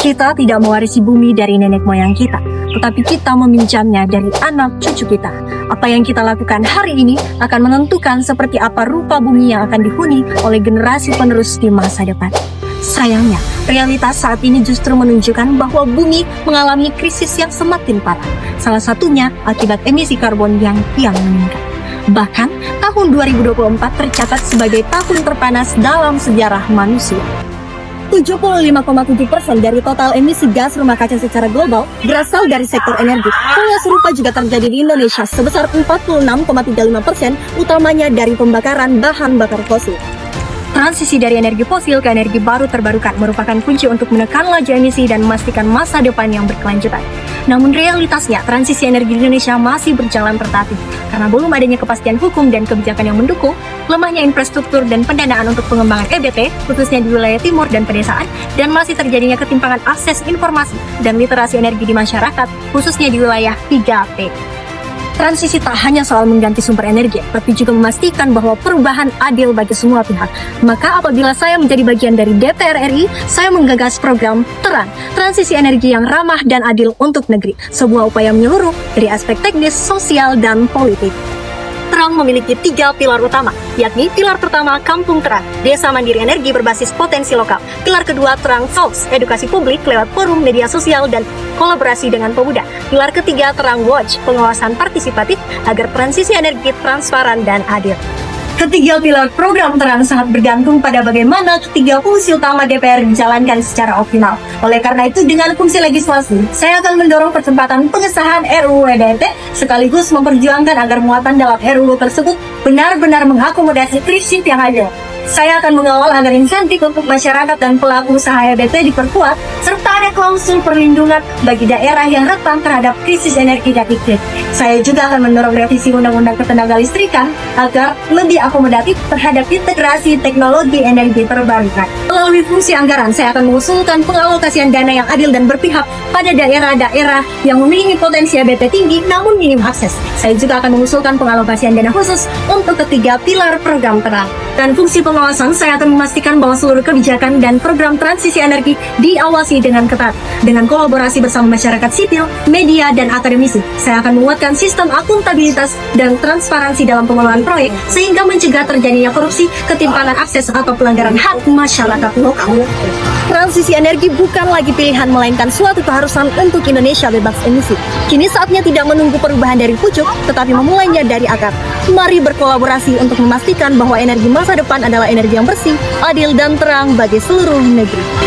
Kita tidak mewarisi bumi dari nenek moyang kita, tetapi kita meminjamnya dari anak cucu kita. Apa yang kita lakukan hari ini akan menentukan seperti apa rupa bumi yang akan dihuni oleh generasi penerus di masa depan. Sayangnya, realitas saat ini justru menunjukkan bahwa bumi mengalami krisis yang semakin parah. Salah satunya akibat emisi karbon yang kian meningkat. Bahkan, tahun 2024 tercatat sebagai tahun terpanas dalam sejarah manusia. 75,7% dari total emisi gas rumah kaca secara global berasal dari sektor energi. Hal yang serupa juga terjadi di Indonesia sebesar 46,35%, utamanya dari pembakaran bahan bakar fosil. Transisi dari energi fosil ke energi baru terbarukan merupakan kunci untuk menekan laju emisi dan memastikan masa depan yang berkelanjutan. Namun realitasnya, transisi energi di Indonesia masih berjalan tertatih karena belum adanya kepastian hukum dan kebijakan yang mendukung, lemahnya infrastruktur dan pendanaan untuk pengembangan EBT, khususnya di wilayah timur dan pedesaan, dan masih terjadinya ketimpangan akses informasi dan literasi energi di masyarakat, khususnya di wilayah 3P. Transisi tak hanya soal mengganti sumber energi, tapi juga memastikan bahwa perubahan adil bagi semua pihak. Maka apabila saya menjadi bagian dari DPR RI, saya menggagas program TERAN, transisi energi yang ramah dan adil untuk negeri, sebuah upaya menyeluruh dari aspek teknis, sosial, dan politik. TERAN memiliki 3 pilar utama, yakni pilar pertama Kampung Terang, desa mandiri energi berbasis potensi lokal. Pilar kedua Terang Talks, edukasi publik lewat forum media sosial dan kolaborasi dengan pemuda. Pilar ketiga Terang Watch, pengawasan partisipatif agar transisi energi transparan dan adil. Ketiga pilar program Terang sangat bergantung pada bagaimana ketiga fungsi utama DPR dijalankan secara optimal. Oleh karena itu, dengan fungsi legislasi, saya akan mendorong percepatan pengesahan RUU EDT sekaligus memperjuangkan agar muatan dalam RUU tersebut benar-benar mengakomodasi prinsip yang ada. Saya akan mengawal agar insentif untuk masyarakat dan pelaku usaha EBT diperkuat, serta ada klausul perlindungan bagi daerah yang rentan terhadap krisis energi dan iklim. Saya juga akan mendorong revisi Undang-Undang Ketenagalistrikan agar lebih akomodatif terhadap integrasi teknologi energi terbarukan. Melalui fungsi anggaran, saya akan mengusulkan pengalokasian dana yang adil dan berpihak pada daerah-daerah yang memiliki potensi EBT tinggi namun minim akses. Saya juga akan mengusulkan pengalokasian dana khusus untuk ketiga pilar program Terang. Dan fungsi pengawasan, saya akan memastikan bahwa seluruh kebijakan dan program transisi energi diawasi dengan ketat. Dengan kolaborasi bersama masyarakat sipil, media, dan akademisi, saya akan menguatkan sistem akuntabilitas dan transparansi dalam pengelolaan proyek, sehingga mencegah terjadinya korupsi, ketimpangan akses, atau pelanggaran hak masyarakat lokal. Transisi energi bukan lagi pilihan, melainkan suatu keharusan untuk Indonesia bebas emisi. Kini saatnya tidak menunggu perubahan dari pucuk, tetapi memulainya dari akar. Mari berkolaborasi untuk memastikan bahwa energi masa depan adalah energi yang bersih, adil, dan terang bagi seluruh negeri.